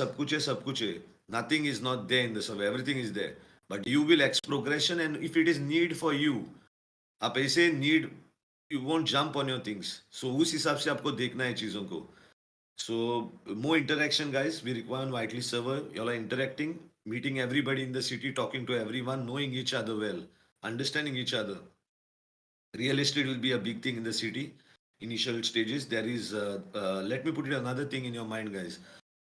सब कुछ है. Nothing is not there in the server. Everything is there. But you will expect progression, and if it is need for you, आप ऐसे need, you won't jump on your things. So उस हिसाब से आपको देखना है चीज़ों को. So more interaction, guys. We require on Whitelist server. You all are interacting, meeting everybody in the city, talking to everyone, knowing each other well, understanding each other. Real estate will be a big thing in the city. Initial stages, there is. Let me put it another thing in your mind, guys.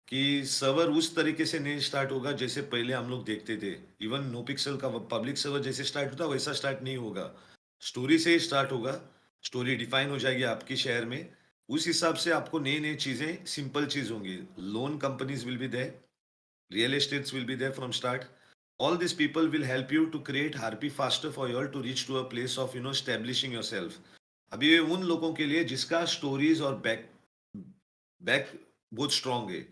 कि server उस तरीके से नहीं start होगा जैसे पहले हम लोग देखते थे. इवन नोपिक्सल का पब्लिक सर्वर जैसे स्टार्ट होता वैसा स्टार्ट नहीं होगा. स्टोरी से ही स्टार्ट होगा. स्टोरी डिफाइन हो जाएगी आपके शहर में. उस हिसाब से आपको नई नई चीजें, सिंपल चीज होंगी. Loan companies will be there, real estates will be there from start. All these people will help you to create RP faster for you all to reach to a place of establishing yourself. अभी ये उन लोगों के लिए जिसका stories और back बहुत strong है.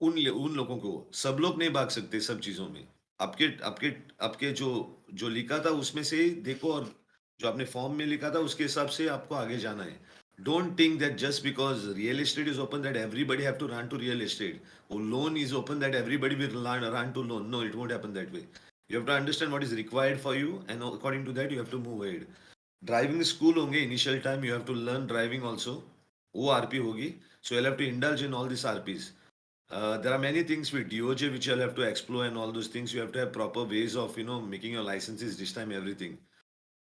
उन लोगों को सब लोग नहीं भाग सकते सब चीजों में. आपके आपके आपके जो लिखा था उसमें से देखो, और जो आपने फॉर्म में लिखा था उसके हिसाब से आपको आगे जाना है. Don't think that just because real estate is open that everybody have to run to real estate, or loan is open that everybody will run to loan. No, it won't happen that way. You have to understand what is required for you, and according to that you have to move ahead. Driving school होंगे initial time, you have to learn driving also. वो RP होगी, so you'll have to indulge in all these RPs. There are many things with DOJ which you'll have to explore, and all those things. You have to have proper ways of making your licenses this time, everything.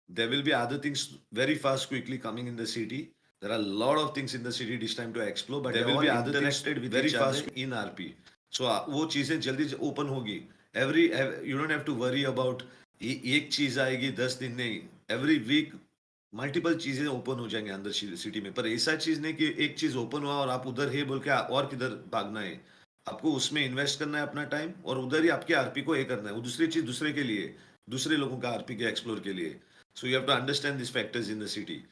There will be other things very fast quickly coming in the city. There are a lot of things in the city this time to explore, but there will be other things with very fast in RP. So वो चीजें जल्दी open होगी. You don't have to worry about एक चीज आएगी 10 दिन नहीं. Every week multiple चीजें ओपन हो जाएंगे अंदर सिटी में. पर ऐसा चीज नहीं कि एक चीज ओपन हुआ और आप उधर है बोल के और किधर भागना है. आपको उसमें इन्वेस्ट करना है अपना टाइम, और उधर ही आपके आरपी को ये करना है. वो दूसरी चीज दूसरे के लिए, दूसरे लोगों का आरपी के एक्सप्लोर के लिए. So you have to understand these factors in the city.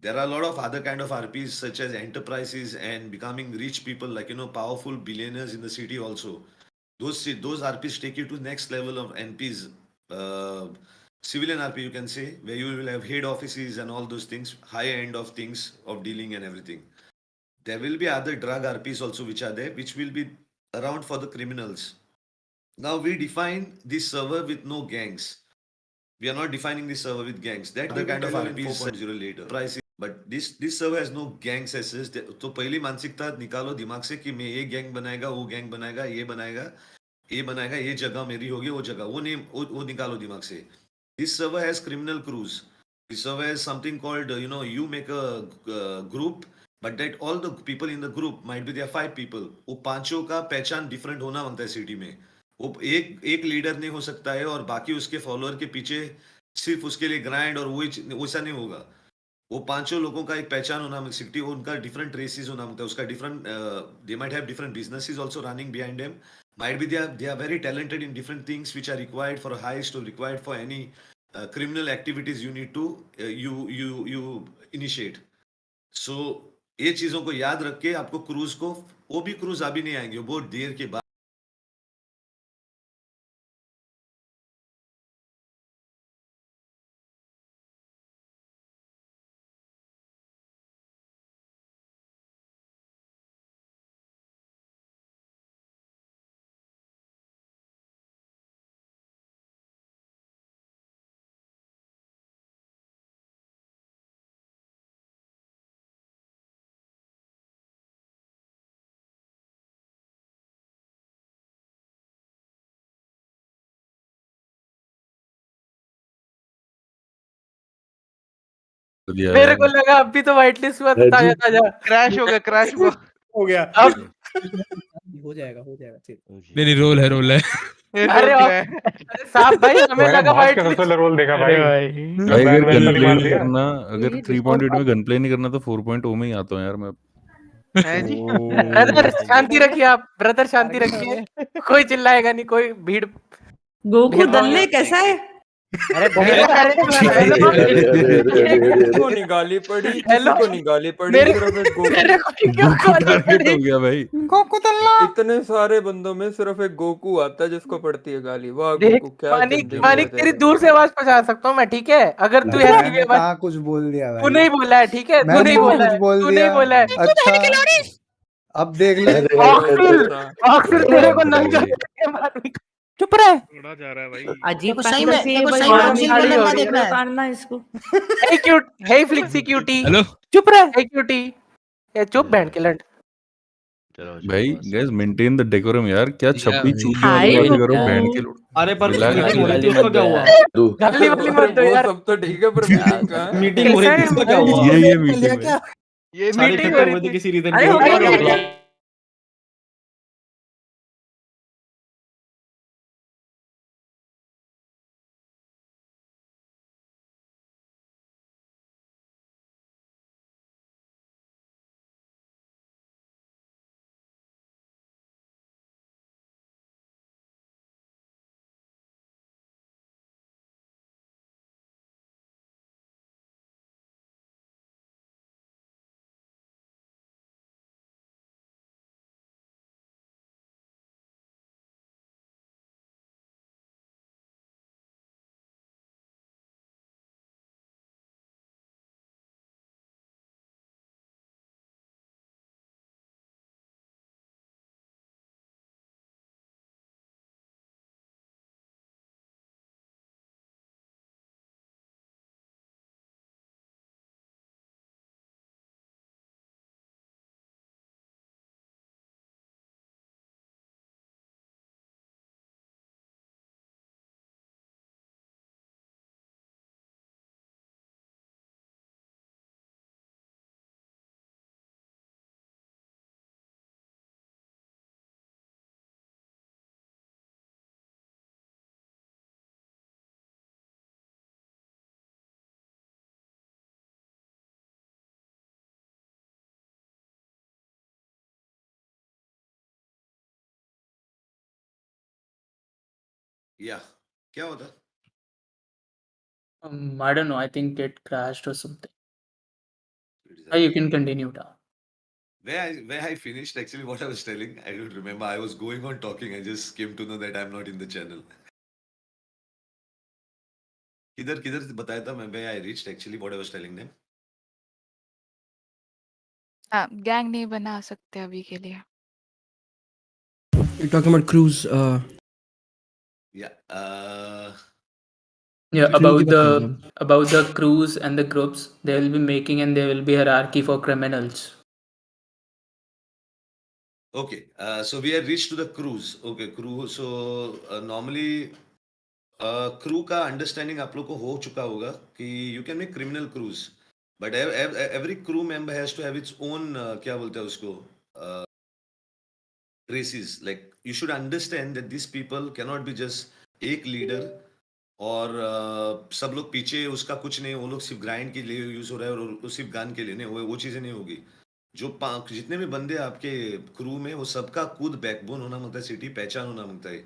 There are a lot of other kind of RPs such as enterprises and becoming rich people, like powerful billionaires in the city also. Those RPs take you to next level of NPs, civilian RP you can say, where you will have head offices and all those things, higher end of things of dealing and everything. There will be other drug RPs also which are there, which will be around for the criminals. Now we define this server with no gangs. We are not defining this server with gangs. That the kind of RP is 4.0 later. Price, but this server has no gangs as such. तो पहली मानसिकता निकालो दिमाग से कि मैं ये gang बनाएगा, वो गैंग बनाएगा, ये बनाएगा, ये जगह मेरी होगी, वो जगह वो निकालो दिमाग से. This server has criminal crews. This server has something called you make a group, but that all the people in the group might be there 5 people. वो पांचों का पहचान डिफरेंट होना मांगता है सिटी में. वो एक लीडर नहीं हो सकता है और बाकी उसके फॉलोअर के पीछे सिर्फ उसके लिए ग्राइंड और वैसा नहीं होगा. वो पांचों लोगों का एक पहचान होना सिटी, उनका डिफरेंट रेसेस होना होता है, उसका different, they might have different businesses also running behind them. Might be they are very talented in different things which are required for a heist or required for any criminal activities you need to you initiate. So ये चीजों को याद रख के आपको cruise को, वो भी क्रूज अभी नहीं आएंगे, बहुत देर के बाद. मेरे को लगा अभी तो व्हाइट लिस्ट हुआ, ताजा ताजा क्रैश हो गया अब हो जाएगा मेरी रोल है अरे साहब भाई हमें लगा व्हाइट लिस्ट रोल देखा भाई. अगर गन प्ले नहीं करना, अगर 3.8 में गन प्ले नहीं करना तो 4.0 में ही आता हूँ यार मैं. ब्रदर शांति रखिए आप, ब्रदर शांति रखिए, कोई चिल्लाएगा नहीं, कोई भीड़. गोकू दल्ले कैसा है? अरे को निकाली पड़ी, किसी को निकाली पड़ी, सिर्फ एक हो गया भाई. गोकू दल्ला. इतने सारे बंदों में सिर्फ एक गोकू आता है जिसको पड़ती है गाली. वाह गोकू, क्या मानिक तेरी दूर से आवाज पहुंचा सकता हूँ मैं, ठीक है? अगर तू ऐसी भी आवाज कुछ बोल दिया भाई. तू नहीं बोला है, ठीक है? तू नहीं बोला है, तू नहीं बोला है. अच्छा अब देख ले ऑक्सिल ऑक्सिल तेरे को नंगा भाई। करके मारूंगा। चुप रहे। थोड़ा जा रहा है भाई। अजीब देखो सही में पैंतसी है देखो भाई, सही में आदमी ऑक्सिल खाली को हो नंगा रही है। देख रहा है। काटना इसको। हे क्यूट हे फ्लिक्सी क्यूटी हेलो चुप रहे। हे क्यूटी ये चुप बैंड के लंड। भाई गाइस मेंटेन द डेकोरम यार, क्या छपरी चूतियों हाय वाली बातें करो गुप्ता। बैंड के लोग। अरे पर रिलैक्स मीटिंग हो रही थी रिलैक्स। उसका क्या हुआ? गाली वाली अरे मत दो वो यार। सब तो ठीक है पर मीटिंग कहाँ है? मीटिंग हो रही थी उसका क्या हुआ? ये मीटिंग है। ये सारे मीटिंग इकट्ठे हो रही हुए थे थी। किसी रीजन अरे के हो लिए, गया क्या क्या? हुआ? या क्या होता? I don't know. I think it crashed or something. It is You can continue now. where I finished actually what I was telling. I don't remember. I was going on talking. I just came to know that I'm not in the channel. किधर किधर से बताया था मैं? Where I reached actually what I was telling them. हाँ, gang नहीं बना सकते अभी के लिए। You're talking about cruise. Yeah. Yeah, Crew की बात कर रहे हो? about the crews and the groups, they will be making and there will be hierarchy for criminals. Okay. So we have reached to the cruise. Okay, crew. So normally crew का understanding आप लोग को हो चुका होगा कि you can make criminal crews but every crew member has to have its own क्या बोलते हैं उसको traits like you should understand that this people can not be just एक लीडर और सब लोग पीछे उसका कुछ नहीं, वो लोग सिर्फ ग्राइंड के लिए यूज हो रहा है और वो सिर्फ गन के लिए नहीं, वो चीजें नहीं होगी। जो जितने भी बंदे आपके क्रू में, वो सबका खुद बैकबोन होना मांगता है, सिटी पहचान होना मांगता है।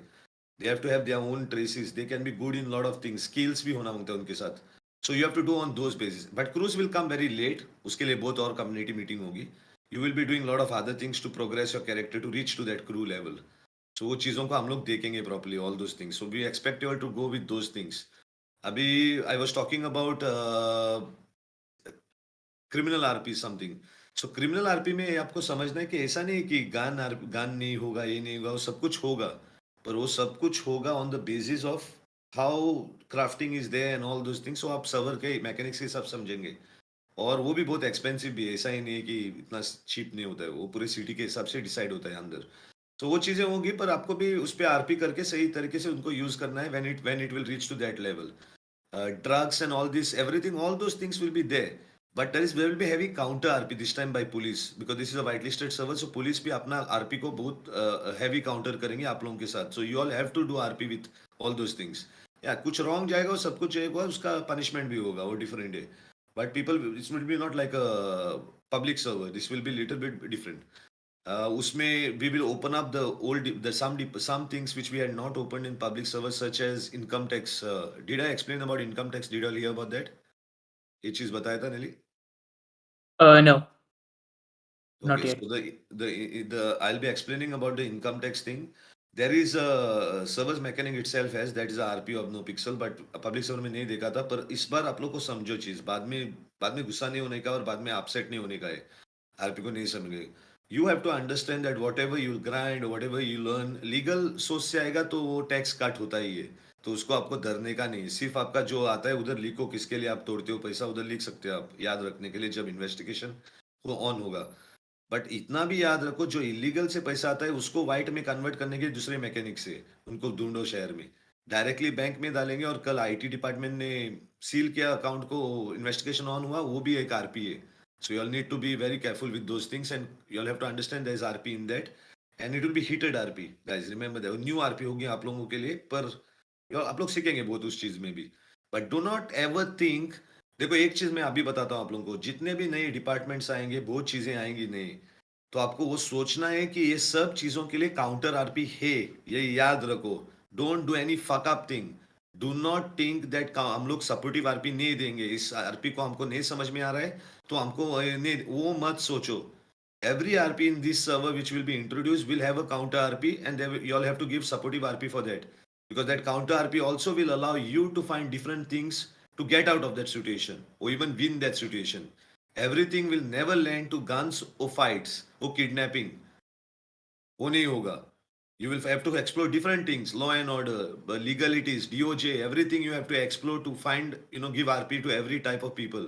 They have to have their own traces. They can be good in lot of things. Skills भी होना मांगता है उनके साथ. So you have to do on those basis. But cruise will come very late. उसके लिए बहुत और community meeting होगी. You will be doing lot of other things to progress your character to reach to that crew level. So वो चीज़ों को हम लोग देखेंगे properly, all those things. So we expect you all to go with those things. अभी I was talking about criminal RP something. So criminal RP में आपको समझना है कि ऐसा नहीं कि गान नहीं होगा, ये नहीं होगा, वो सब कुछ होगा, पर वो सब कुछ होगा on the basis of how crafting is there and all those things. So आप सर्वर के मैकेनिक्स के सब समझेंगे, और वो भी बहुत एक्सपेंसिव भी है, ऐसा ही नहीं है कि इतना चीप नहीं होता है, वो पूरे सिटी के हिसाब से डिसाइड होता है अंदर। तो वो चीज़ें होंगी, पर आपको भी उस पर आरपी करके सही तरीके से उनको यूज करना है when it will reach to that level. Drugs and all this, everything, all those things will be there. But there will be heavy counter RP this time by police, because this is a whitelisted server. So police भी अपना RP को बहुत heavy counter करेंगे आप लोगों के साथ. So you all have to do RP with all those things. Yeah, कुछ wrong जाएगा और सब कुछ जाएगा, उसका punishment भी होगा, वो different है. But people, it will be not like a public server. This will be little bit different. उसमें we will open up some things which we had not opened in public servers, such as income tax. Did I explain about income tax? Did you all hear about that? ये चीज बताया था नेली? No, not Okay, yet. so the I'll be explaining about the income tax thing. There is a servers mechanic itself has, that is a RP of NoPixel, but public server में नहीं देखा था, पर इस बार आप लोग को समझो चीज, बाद में गुस्सा नहीं होने का और बाद में अपसेट नहीं होने का है, आरपी को नहीं समझे। You have to understand that whatever you grind, whatever you learn, legal सोच से आएगा तो वो टैक्स कट होता ही है, तो उसको आपको डरने का नहीं, सिर्फ आपका जो आता है उधर लिखो, किसके लिए आप तोड़ते हो पैसा उधर लिख सकते हो आप, याद रखने के लिए जब इन्वेस्टिगेशन वो ऑन होगा। बट इतना भी याद रखो, जो इलीगल से पैसा आता है उसको व्हाइट में कन्वर्ट करने के दूसरे मैकेनिक से उनको ढूंढो शहर में, डायरेक्टली बैंक में डालेंगे। और कल आईटी डिपार्टमेंट ने सील किया अकाउंट को, इन्वेस्टिगेशन ऑन हुआ, वो भी एक आरपी है। So you all need to be very careful with those things, and you all have to understand there is RP in that, and it will be heated RP, guys. Remember that new RP होगी आप लोगों के लिए, पर आप लोग सीखेंगे बहुत उस चीज में भी। But do not ever think, देखो एक चीज मैं अभी बताता हूँ आप लोगों को, जितने भी नए डिपार्टमेंट्स आएंगे, बहुत चीजें आएंगी नई, तो आपको वो सोचना है कि ये सब चीजों के लिए काउंटर आरपी है, ये याद रखो। Don't do any fuck up thing, do not think that हम लोग सपोर्टिव आरपी नहीं देंगे, इस आरपी को हमको नहीं समझ में आ रहा है तो हमको नहीं, वो मत सोचो। Every RP in this server which will be introduced will have a counter RP, and you all have to give supportive RP for that, because that counter RP also will allow you to find different things to get out of that situation or even win that situation. Everything will never land to guns or fights or kidnapping. वो नहीं होगा। You will have to explore different things, law and order, legalities, DOJ, everything you have to explore to find, give RP to every type of people.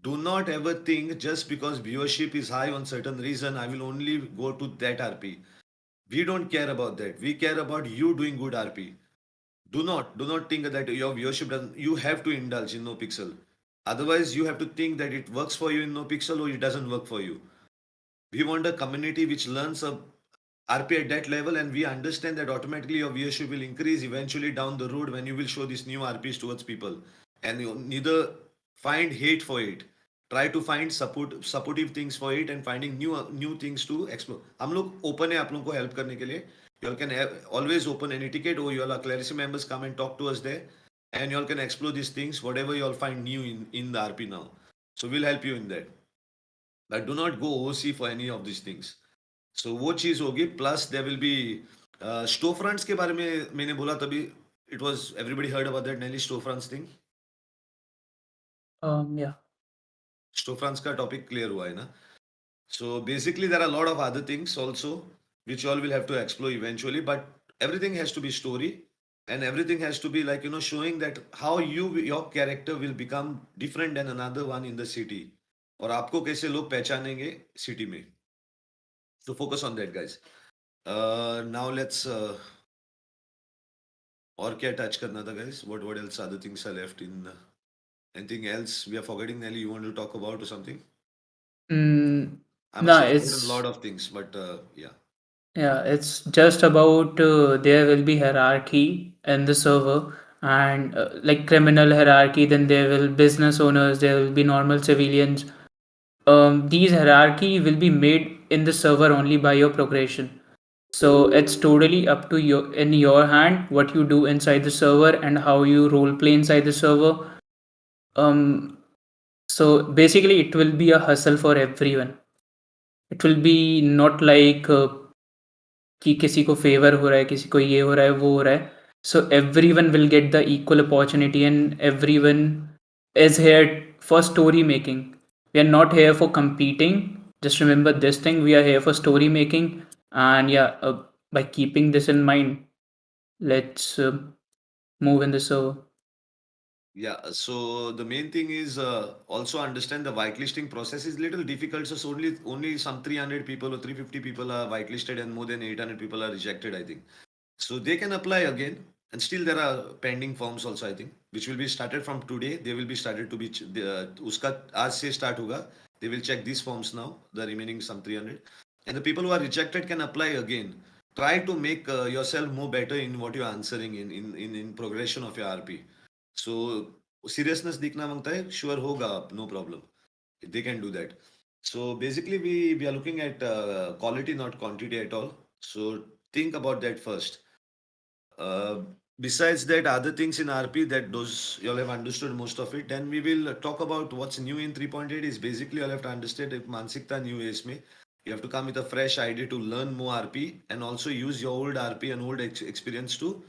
Do not ever think just because viewership is high on certain reason, I will only go to that RP. We don't care about that. We care about you doing good RP. Do not think that your viewership doesn't, you have to indulge in NoPixel. Otherwise, you have to think that it works for you in NoPixel or it doesn't work for you. We want a community which learns a RP at that level, and we understand that automatically your viewership will increase eventually down the road when you will show these new RPs towards people. And you neither find hate for it. Try to find supportive things for it and finding new things to explore. हम लोग open है आप लोगों को help करने के लिए. You all can always open any ticket, or you all are Clarity members, come and talk to us there, and you all can explore these things, whatever you all find new in the RP now. So we'll help you in that. But do not go OC for any of these things. So वो चीज होगी, plus there will be store fronts के बारे में मैंने बोला तभी, it was everybody heard about that नेली store fronts thing. Yeah. Store fronts का टॉपिक क्लियर हुआ है ना? So basically there are lot of other things also which all will have to explore eventually, but everything has to be story, and everything has to be like, showing that how your character will become different than another one in the city, और आपको कैसे लोग पहचानेंगे city में। So focus on that, guys. Now let's और क्या touch करना था, guys? What else other things are left in? Anything else we are forgetting, Nelly? You want to talk about or something? I'm No, sure it's a lot of things, but yeah. yeah, it's just about there will be hierarchy in the server, and like criminal hierarchy, then there will business owners, there will be normal civilians. These hierarchy will be made in the server only by your progression. So it's totally up to your hand what you do inside the server and how you role play inside the server. So basically it will be a hustle for everyone. It will be not like कि किसी को favour हो रहा है, किसी को ये हो रहा है, वो हो रहा है. So everyone will get the equal opportunity, and everyone is here for story making. We are not here for competing. Just remember this thing, we are here for story making. And yeah, by keeping this in mind, let's move in the server. Yeah, so the main thing is also understand the whitelisting process is little difficult. So only some 300 people or 350 people are whitelisted, and more than 800 people are rejected, I think. So they can apply again, and still there are pending forms also, I think, which will be started from today. They will be started to be uska aaj se start hoga. They will check these forms now, the remaining some 300, and the people who are rejected can apply again. Try to make yourself more better in what you are answering in progression of your RP. So seriousness दिखना मांगता है, sure होगा, no problem. They can do that. So basically we are looking at quality, not quantity at all. So think about that first. Besides that, other things in RP that those you all have understood most of it. Then we will talk about what's new in 3.8 is basically you all have to understand if Mansikta new is में. You have to come with a fresh idea to learn more RP and also use your old RP and old experience to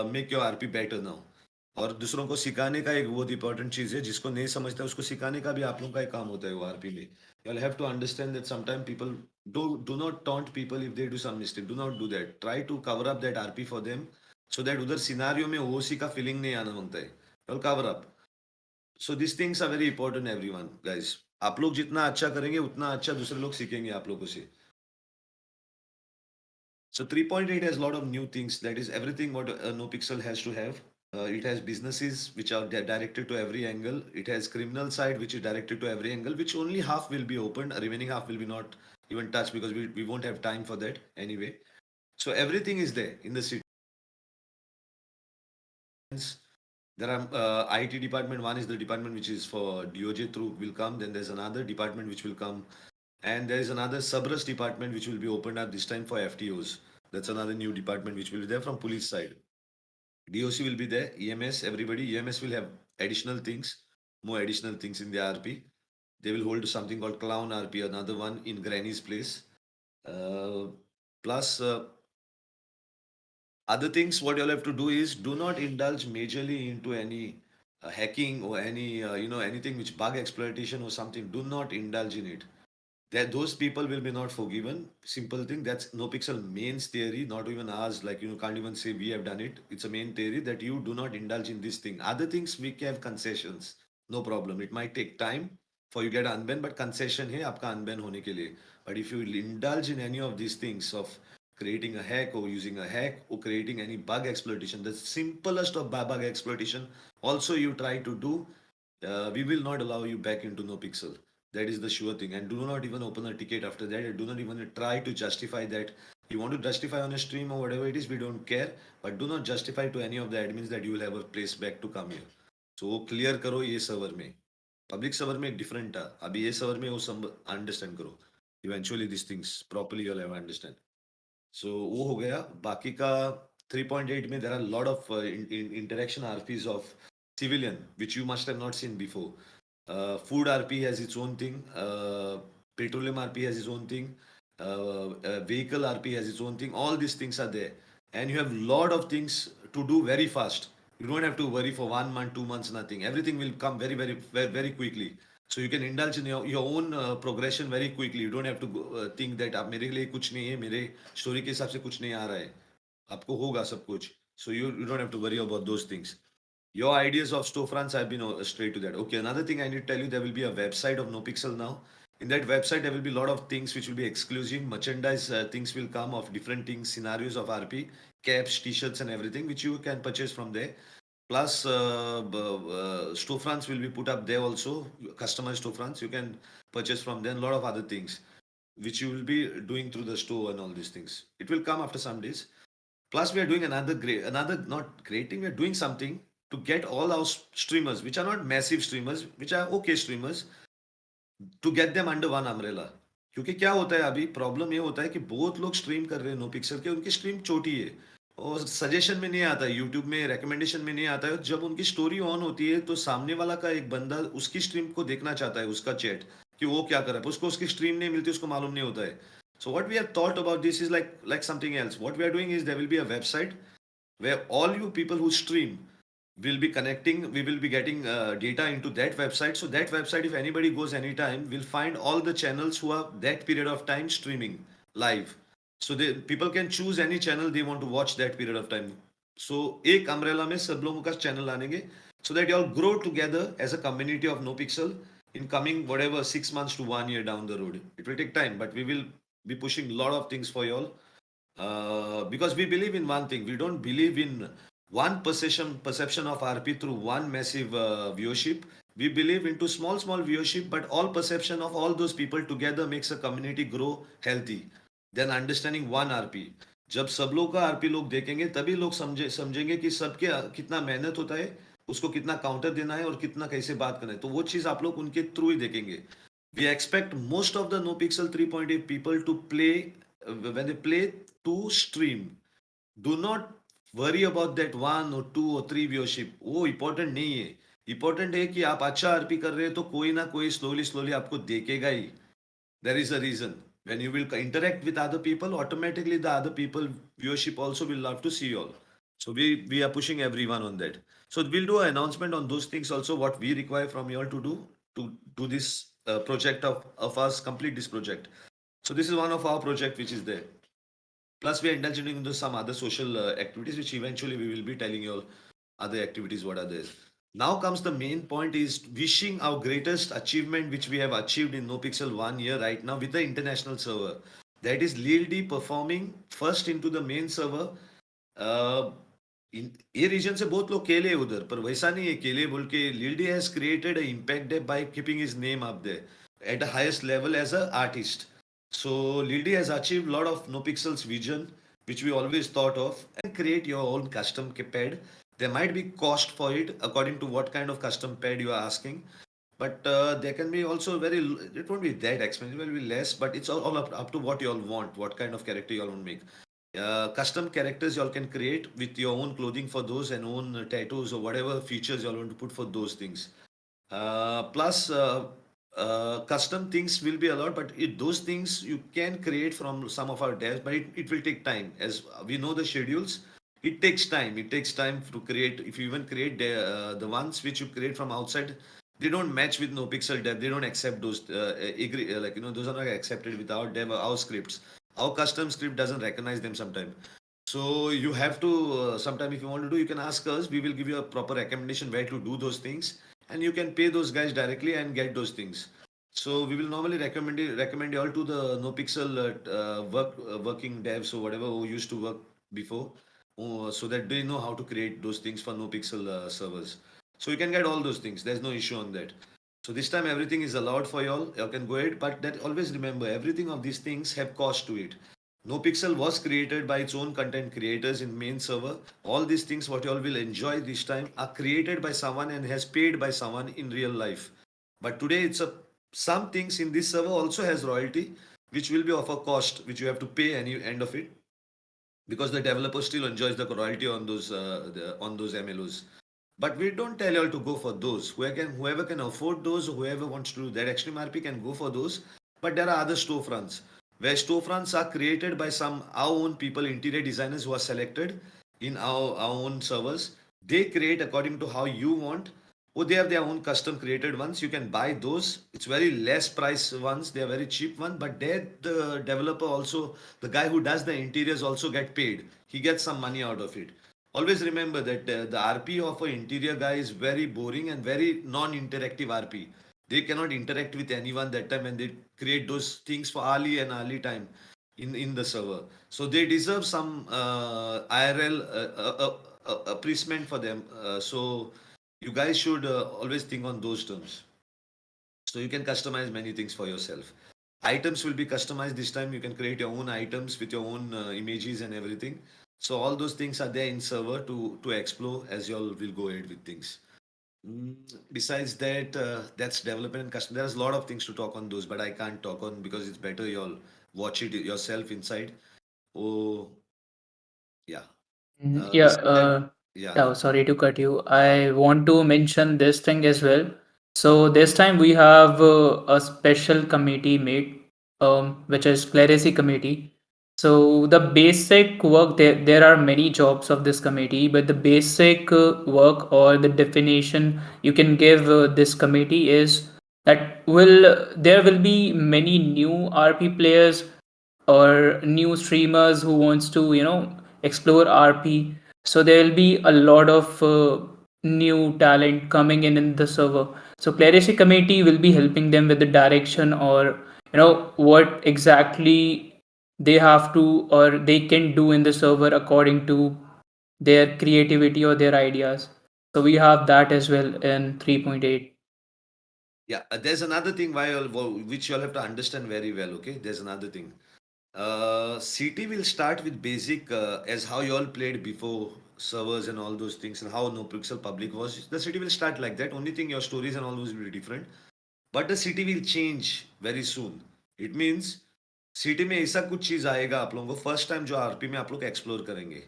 make your RP better now. और दूसरों को सिखाने का एक बहुत important चीज है, जिसको नहीं समझता उसको सिखाने का भी आप लोगों का एक काम होता है वो आरपी में। You'll have to understand that sometimes people do not taunt people if they do some mistake. Do not do that. Try to cover up that RP for them so that उधर scenario में OC का feeling नहीं आना मांगता है. You'll cover up. So these things are very important, everyone, guys. आप लोग जितना अच्छा करेंगे उतना अच्छा दूसरे लोग सीखेंगे आप लोगों से. So 3.8 has a lot of new things. That is everything what NoPixel has to have. It has businesses which are directed to every angle. It has criminal side which is directed to every angle, which only half will be open. Remaining half will be not even touched because we won't have time for that anyway. So everything is there in the city. There are IT department. One is the department which is for DOJ through will come. Then there's another department which will come. And there is another subrus department which will be opened up this time for FTOs. That's another new department which will be there from police side. DOC will be there, EMS, everybody. EMS will have additional things, more additional things in the RP. They will hold something called Clown RP, another one in Granny's place. Plus, other things, what you'll have to do is do not indulge majorly into any hacking or any, anything which bug exploitation or something. Do not indulge in it. That those people will be not forgiven. Simple thing. That's NoPixel main's theory, not even ours. Like, can't even say we have done it. It's a main theory that you do not indulge in this thing. Other things we can have concessions. No problem. It might take time for you get unban, but concession hai aapka unban hone ke liye. But if you indulge in any of these things of creating a hack or using a hack or creating any bug exploitation, the simplest of bug exploitation, also you try to do, we will not allow you back into NoPixel. That is the sure thing. And do not even open a ticket after that. Do not even try to justify that. You want to justify on a stream or whatever it is, we don't care. But do not justify to any of the admins that you will have a place back to come here. So clear karo ye server mein. Public server में different था. अभी ये server में वो सब understand करो. Eventually these things properly you'll have understand. So वो हो गया. बाकी का 3.8 में there are a lot of interaction RPs of civilian which you must have not seen before. Food RP has its own thing. Petroleum RP has its own thing. Vehicle RP has its own thing. All these things are there, and you have lot of things to do very fast. You don't have to worry for 1 month, 2 months, nothing. Everything will come very, very, very, very quickly. So you can indulge in your own progression very quickly. You don't have to think that आप मेरे लिए कुछ नहीं है, मेरे story के हिसाब से कुछ नहीं आ रहा है. आपको होगा सब कुछ. So you don't have to worry about those things. Your ideas of storefronts have been straight to that. Okay, another thing I need to tell you, there will be a website of NoPixel now. In that website, there will be a lot of things which will be exclusive. Merchandise things will come of different things, scenarios of RP, caps, t-shirts and everything, which you can purchase from there. Plus, storefronts will be put up there also, customized storefronts. You can purchase from there, a lot of other things, which you will be doing through the store and all these things. It will come after some days. Plus, we are doing another not great thing. We are doing something to get all our streamers, which are not massive streamers, which are okay streamers, to get them under one umbrella. क्योंकि क्या होता है अभी problem ये होता है कि बहुत लोग स्ट्रीम कर रहे हैं NoPixel के, उनकी स्ट्रीम छोटी है और सजेशन में नहीं आता है, यूट्यूब में रिकमेंडेशन में नहीं आता है. जब उनकी स्टोरी ऑन होती है तो सामने वाला का एक बंदा उसकी स्ट्रीम को देखना चाहता है, उसका चैट कि वो क्या कर रहा है, उसको उसकी स्ट्रीम नहीं मिलती, उसको मालूम नहीं होता है. So what we have thought about this is like something else. What we are doing is there will be a website where all you people who stream will be connecting. We will be getting data into that website. So that website, if anybody goes anytime, will find all the channels who are that period of time streaming live. So people can choose any channel they want to watch that period of time. So एक umbrella में सब लोगों का channel लानेंगे so that you all grow together as a community of NoPixel in coming whatever 6 months to 1 year down the road. It will take time, but we will be pushing a lot of things for you all because we believe in one thing. We don't believe in one perception of RP through one massive viewership. We believe into small viewership, but all perception of all those people together makes a community grow healthy. Then understanding one RP. जब सब लोग का RP लोग देखेंगे तभी लोग समझेंगे कि सबके कितना मेहनत होता है, उसको कितना काउंटर देना है और कितना कैसे बात करना है. तो वो चीज आप लोग उनके थ्रू ही देखेंगे. We expect most of the NoPixel 3.8 people to play when they play to stream. Do not worry about that 1 or 2 or 3 viewership. वो important नहीं है. Important है कि आप अच्छा RP कर रहे हैं तो कोई ना कोई slowly आपको देखेगा ही. There is a reason. When you will interact with other people, automatically the other people viewership also will love to see you all. So we are pushing everyone on that. So we'll do an announcement on those things also, what we require from you all to do this project of us complete this project. So this is one of our project which is there. Plus, we are indulging into some other social activities, which eventually we will be telling you all other activities what are there. Now comes the main point is wishing our greatest achievement which we have achieved in NoPixel 1 year right now with the international server. That is Lil D performing first into the main server. ये reason से बहुत लोग खेले उधर पर वैसा नहीं है खेले बोल के Lildy has created a impact by keeping his name up there at the highest level as a artist. So Lildy has achieved a lot of NoPixel's vision, which we always thought of, and create your own custom pad. There might be cost for it according to what kind of custom pad you are asking, but there can be also it won't be that expensive, it will be less, but it's all up to what you all want, what kind of character you all want to make. Custom characters you all can create with your own clothing for those and own tattoos or whatever features you all want to put for those things. Plus, custom things will be allowed, but those things you can create from some of our devs, but it will take time. As we know the schedules, it takes time. It takes time to create. If you even create the ones which you create from outside, they don't match with NoPixel dev. They don't accept those. Agree, like those are not accepted with our dev, our scripts. Our custom script doesn't recognize them sometimes. So you have to sometime if you want to do, you can ask us. We will give you a proper recommendation where to do those things, and you can pay those guys directly and get those things. So we will normally recommend you all to the NoPixel working devs or whatever who used to work before, so that they know how to create those things for NoPixel servers. So you can get all those things. There's no issue on that. So this time everything is allowed for y'all. You can go ahead, but that always remember everything of these things have cost to it. NoPixel was created by its own content creators in main server. All these things what you all will enjoy this time are created by someone and has paid by someone in real life. But today some things in this server also has royalty, which will be of a cost, which you have to pay any end of it, because the developer still enjoys the royalty on those MLOs. But we don't tell you all to go for those. Whoever can afford those, whoever wants to do that extreme RP can go for those. But there are other storefronts where storefronts are created by our own people, interior designers who are selected in our own servers. They create according to how you want. Or they have their own custom created ones. You can buy those. It's very less price ones. They are very cheap one. But there the developer also, the guy who does the interiors also get paid. He gets some money out of it. Always remember that the RP of an interior guy is very boring and very non-interactive RP. They cannot interact with anyone that time, and they create those things for hourly and hourly time in the server. So they deserve some IRL appreciation for them. So you guys should always think on those terms. So you can customize many things for yourself. Items will be customized this time. You can create your own items with your own images and everything. So all those things are there in server to explore as you all will go ahead with things. Besides that, that's development and custom. There's a lot of things to talk on those, but I can't talk on because it's better you all watch it yourself inside. Oh, yeah. Yeah, Besides that, yeah. oh, sorry to cut you. I want to mention this thing as well. So this time we have a special committee made, which is clerisy committee. So the basic work, there are many jobs of this committee, but the basic work or the definition you can give this committee is that there will be many new RP players or new streamers who wants to explore RP. So there will be a lot of new talent coming in the server. So clerisy committee will be helping them with the direction, or what exactly they have to or they can do in the server according to their creativity or their ideas. So we have that as well in 3.8. Yeah, there's another thing which you'll have to understand very well. Okay, there's another thing. CT will start with basic as how you all played before servers and all those things and how NoPixel public was. The city will start like that. Only thing your stories and all those will be different. But the city will change very soon. It means city में ऐसा कुछ चीज आएगा आप लोगों को first time जो RP में आप लोग एक्सप्लोर करेंगे.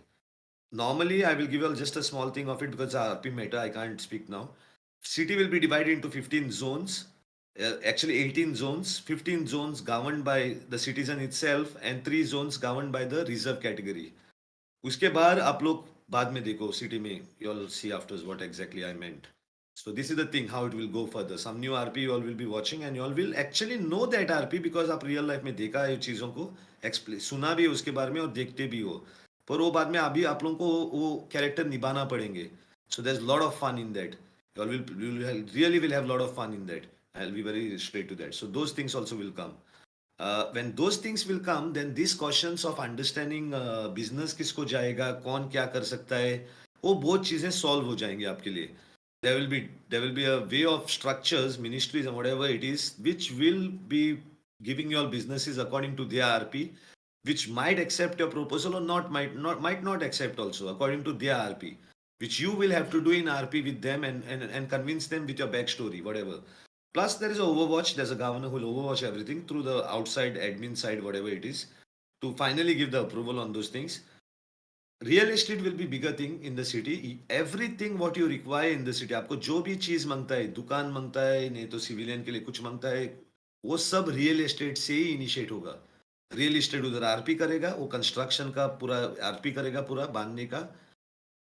Normally, I will give you just a small thing of it because RP meta, I can't speak now. City will be divided into 15 zones, actually 18 zones, 15 zones governed by the citizen itself and 3 zones governed by the reserve category. उसके बाद आप लोग बाद में देखो city में you'll see afterwards what exactly I meant. So this is the thing how it will go further. Some new RP you all will be watching and you all will actually know that RP because आप real life में देखा है चीज़ों को सुना भी है उसके बारे में और देखते भी हो. पर वो बाद में अभी आप लोगों को वो कैरेक्टर निभाना पड़ेंगे. So there's a lot of fun in that. Really will have a lot of fun in that. I'll be very straight to that. So those things also will come. When those things will come, then these questions of understanding business किसको जाएगा, कौन क्या कर सकता है, वो बहुत चीजें solve हो जाएंगी आपके लिए. There will be a way of structures, ministries and whatever it is, which will be giving your businesses according to their RP, which might accept your proposal or might not accept also according to their RP, which you will have to do in RP with them and convince them with your backstory, whatever. Plus, there is a Overwatch. There's a governor who will overwatch everything through the outside admin side, whatever it is, to finally give the approval on those things. Real estate will be bigger thing in the city. Everything what you require in the city, आपको जो भी चीज मांगता है, दुकान मांगता है, नहीं तो सिविलियन के लिए कुछ मांगता है, वो सब रियल एस्टेट से ही इनिशिएट होगा. रियल एस्टेट उधर आरपी करेगा, वो कंस्ट्रक्शन का पूरा आरपी करेगा, पूरा बांधने का.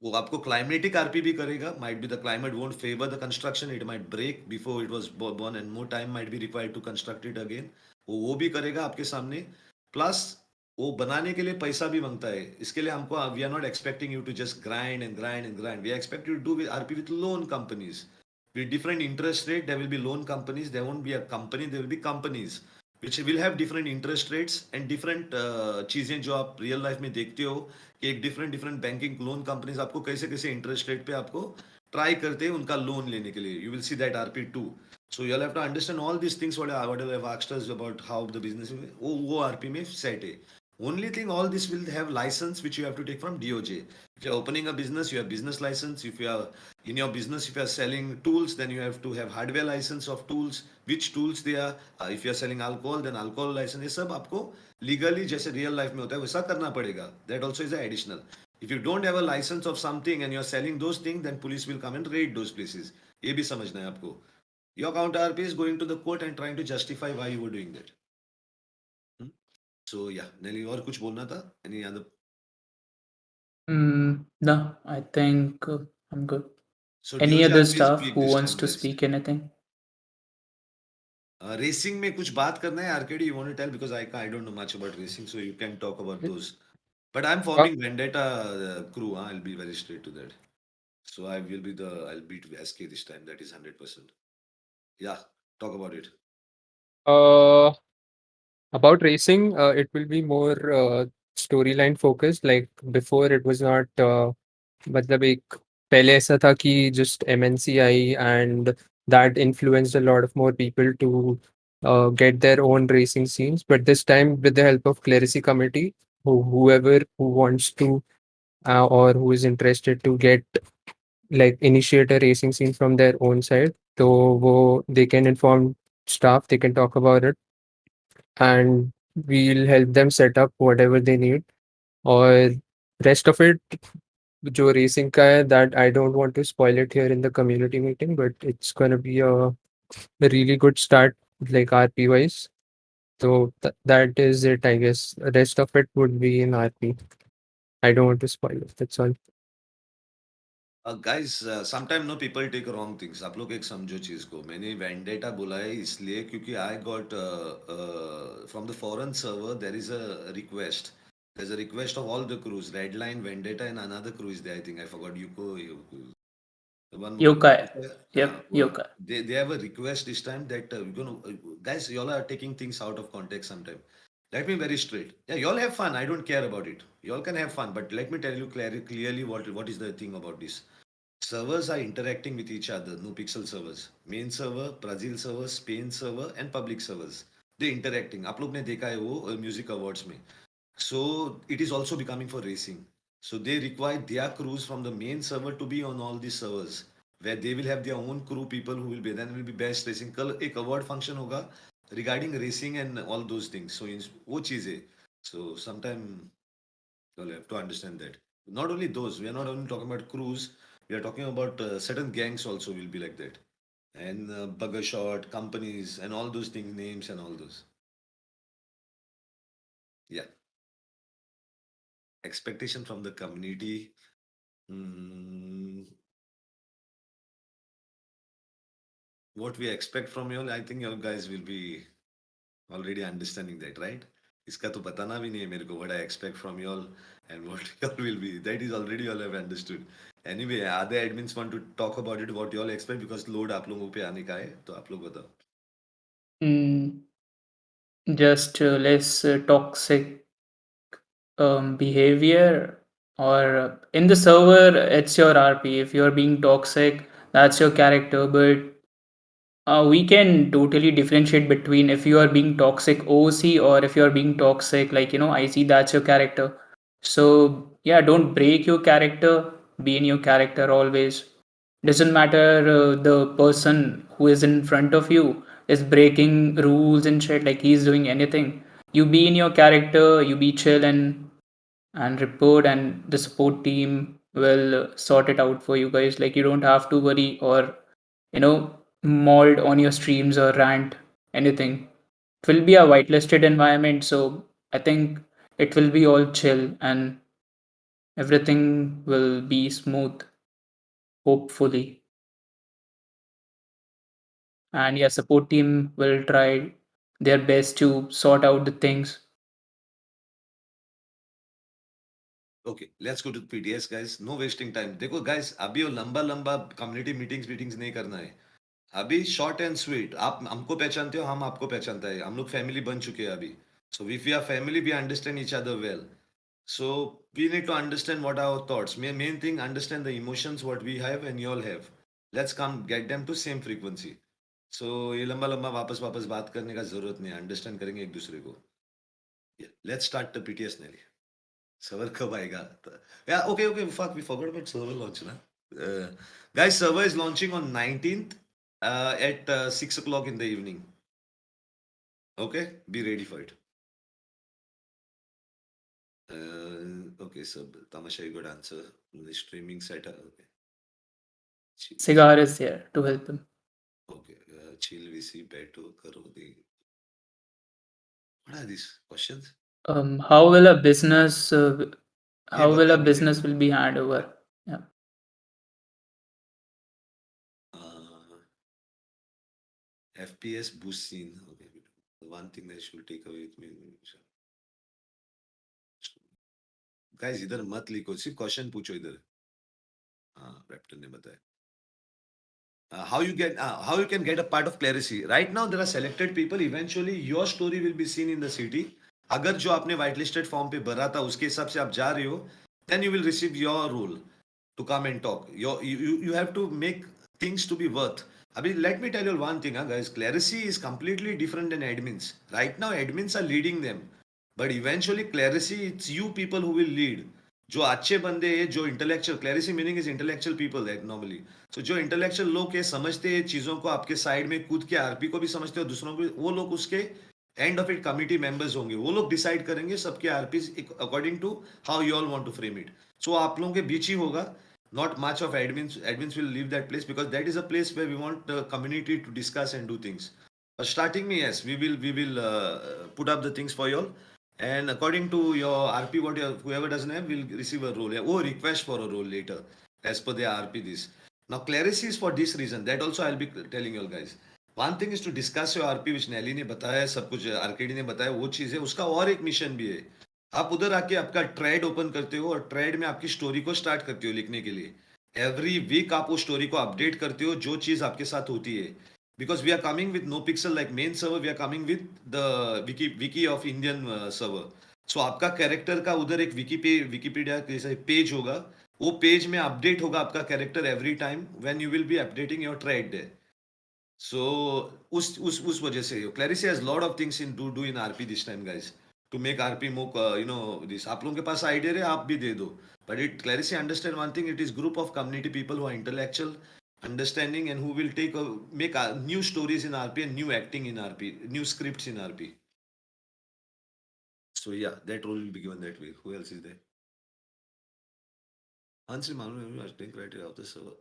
वो आपको क्लाइमेटिक आरपी भी करेगा. Might be the climate won't favour the construction, it might break before it was born and more time might be required to construct it again. वो भी करेगा आपके सामने. प्लस वो बनाने के लिए पैसा भी मांगता है. इसके लिए हमको we are not expecting you to just grind and grind and grind. We expect you to do with RP with loan companies with different interest rate. There will be loan companies, there won't be a company, there will be companies which will have different interest rates and different चीजें जो आप real life में देखते हो कि एक different banking loan companies आपको कैसे कैसे इंटरेस्ट रेट पे आपको ट्राई करते हैं उनका लोन लेने के लिए. You will see that RP too. So you have to understand all this things what I have asked us about how the business वो आरपी में सेट है. Only thing, all this will have license which you have to take from DOJ. If you're opening a business, you have business license. If you are in your business, if you are selling tools, then you have to have hardware license of tools, which tools they are. If you are selling alcohol, then alcohol license. ये सब आपको legally जैसे real life में होता है वैसा करना पड़ेगा. That also is a additional. If you don't have a license of something and you are selling those things, then police will come and raid those places. ये भी समझना है आपको. Your counter RP is going to the court and trying to justify why you were doing that. So yeah, Nelly, और कुछ बोलना था? Any other? No, I think I'm good. So Any DOJ other RP is staff big who this wants time, to guys. speak anything? Racing में कुछ बात करना है? RKD, you want to tell because I don't know much about racing, so you can talk about those. But I'm forming Vendetta crew. I'll be very straight to that. So I'll beat SK this time. That is 100%. Yeah, talk about it. About racing, it will be more storyline focused. Like before, it was not. मतलब एक पहले ऐसा था कि just MNC I and that influenced a lot of more people to get their own racing scenes. But this time, with the help of Clerisy Committee, whoever who wants to or who is interested to get like initiate a racing scene from their own side, so they can inform staff, they can talk about it, and we'll help them set up whatever they need. Or rest of it, जो racing का है, that I don't want to spoil it here in the community meeting, but it's gonna be a really good start, like RP wise. So that is it, I guess. The rest of it would be in RP. I don't want to spoil it. That's all. Guys, sometimes no people take wrong things. आप लोग एक समझो चीज को. मैंने vendetta बोला है इसलिए क्योंकि I got from the foreign server there is a request. There's a request of all the crews. Redline, Vendetta, and another crew is there. I think I forgot Yuko. The one Yokai. Yep, well, Yokai. they have a request this time that guys, y'all are taking things out of context sometime. Let me very straight. Yeah, y'all have fun. I don't care about it. Y'all can have fun, but let me tell you clearly what is the thing about this. Servers are interacting with each other. NoPixel servers, main server, Brazil server, Spain server, and public servers. They interacting. आप लोग ने देखा है वो music awards में. So it is also becoming for racing. So they require their crews from the main server to be on all these servers, where they will have their own crew people who will be. Then will be best racing. कल एक award function होगा regarding racing and all those things. So वो चीज़ है. So sometime you'll have to understand that. Not only those, we are not only talking about crews. We are talking about certain gangs also will be like that, and bugger shot companies and all those things, names and all those. Yeah. Expectation from the community. what we expect from you all, I think you guys will be already understanding that, right? इसका तो बताना भी नहीं है मेरे को what I expect from you all and what you all will be. That is already all have understood. Anyway, other admins want to talk about it, what you all expect, because load आप लोगों पे आने का है, तो आप लोग बताओ. Just less toxic behavior, or in the server it's your RP. If you're being toxic, that's your character. But we can totally differentiate between if you are being toxic OC or if you're being toxic like IC, that's your character. So yeah, don't break your character, be in your character always. Doesn't matter the person who is in front of you is breaking rules and shit, like he's doing anything. You be in your character, you be chill and report, and the support team will sort it out for you guys. Like you don't have to worry or mold on your streams or rant anything. It will be a whitelisted environment, so I think it will be all chill and everything will be smooth, hopefully. And yeah, support team will try their best to sort out the things. Okay, let's go to PTS, guys. No wasting time. देखो guys, अभी वो लंबा community meetings नहीं करना है. अभी short and sweet. आप हमको पहचानते हो, हम आपको पहचानते हैं. हम लोग family बन चुके हैं अभी. So if we are family, we understand each other well. So we need to understand what are our thoughts. Main thing, understand the emotions what we have and you all have. Let's come get them to same frequency. So ये लंबा वापस बात करने का जरूरत नहीं है. Understand करेंगे एक दूसरे को. Yeah, let's start the PTS Nelly. Server कब आएगा? Yeah, okay. Fuck, we forgot about server launch ना. Guys, server is launching on 19th at 6 o'clock in the evening. Okay, be ready for it. Okay, so Tamasha, you got answer. The streaming setup. Okay. Cigar is here to help him. Okay, chill VC beto karo de. What are these questions? How will a business will be handed over? Yeah. FPS boost scene. Okay, one thing that I should take away with me. Guys, इधर मत लिखो, सिर्फ question पूछो इधर. हाँ, Raptor ने बताया. How you can get a part of Clarity. Right now there are selected people. Eventually your story will be seen in the city. अगर जो आपने whitelisted form पे भरा था उसके हिसाब से आप जा रहे हो, then you will receive your role to come and talk. You have to make things to be worth. Abhi, let me tell you one thing, guys. Clarity is completely different than admins. Right now admins are leading them, but eventually Clarity, it's you people who will lead. जो अच्छे बंदे हैं, जो intellectual, Clarisy meaning is intellectual people है normally. So जो intellectual लोग है, समझते हैं चीजों को, आपके साइड में कूद के आरपी को भी समझते हो, दूसरों को, वो लोग उसके end of it committee members होंगे. वो लोग डिसाइड करेंगे सबके RPs according to how you all want to frame it. So आप लोगों के बीच ही होगा. Not much of admins. Admins will leave that place because that is a place where we want the community to discuss and do things. Starting me, yes, we will put up the things for you all. And according to your RP, whoever doesn't have will receive a role, or request for a role later as per their RP. This now clarity is for this reason. That also I'll be telling you all guys. One thing is to discuss your RP, which Nelly ने बताया, सब कुछ RKD ने बताया, वो चीज है. उसका और एक मिशन भी है. आप उधर आके आपका ट्रेड ओपन करते हो और ट्रेड में आपकी स्टोरी को स्टार्ट करते हो लिखने के लिए. एवरी वीक आप वो स्टोरी को अपडेट करते हो जो चीज आपके साथ होती है. Because we are coming with NoPixel like main server, we are coming with the wiki of Indian server. So आपका कैरेक्टर का उधर एक विकीपीडिया जैसे पेज होगा. वो पेज में अपडेट होगा आपका character every time when you will B updating your trade day. So उस वजह से Clarity has lot of things in do in RP this time, guys, to make RP more this. आप लोगों के पास idea है, आप भी दे दो. But it Clarity understand one thing, it is group of community people who are intellectual, understanding, and who will make new stories in RP and new acting in RP, new scripts in RP. So yeah, that role will be given that way. Who else is there? Answer मालूम है, acting criteria of the server.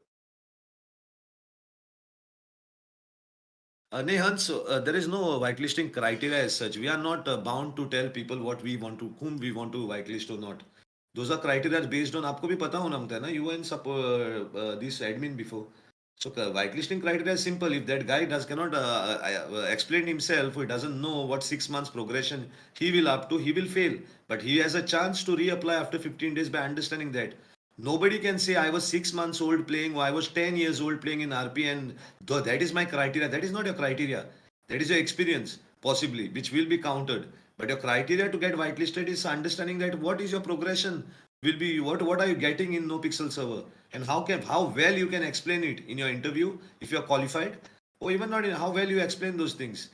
No, Hans, there is no whitelisting criteria as such. We are not bound to tell people whom we want to whitelist or not. Those are criteria based on, आपको भी पता होना होता है ना, you and this admin before. So whitelisting criteria is simple. If that guy cannot explain himself, he doesn't know what 6 months progression he will up to, he will fail. But he has a chance to reapply after 15 days by understanding that. Nobody can say I was 6 months old playing, or I was 10 years old playing in RP, and though that is my criteria. That is not your criteria. That is your experience, possibly, which will be counted. But your criteria to get whitelisted is understanding that what is your progression will be, what are you getting in NoPixel server, and how well you can explain it in your interview if you are qualified, or even not in how well you explain those things.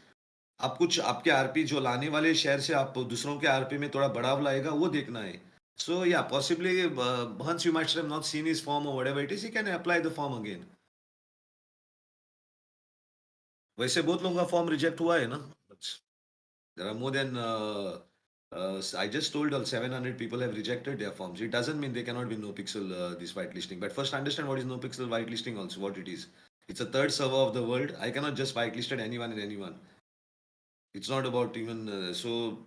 आप कुछ आपके RP जो लाने वाले शहर से आप दूसरों के आरपी में थोड़ा बढ़ाव लाएगा वो देखना है. So yeah, possibly once you might have not seen his form or whatever it is, he can apply the form again. वैसे बहुत लोगों का फॉर्म रिजेक्ट हुआ है ना. There are more than I just told all 700 people have rejected their forms. It doesn't mean they cannot be NoPixel this whitelisting. But first understand what is NoPixel whitelisting also, what it is. It's a third server of the world. I cannot just whitelisted anyone and anyone. It's not about even so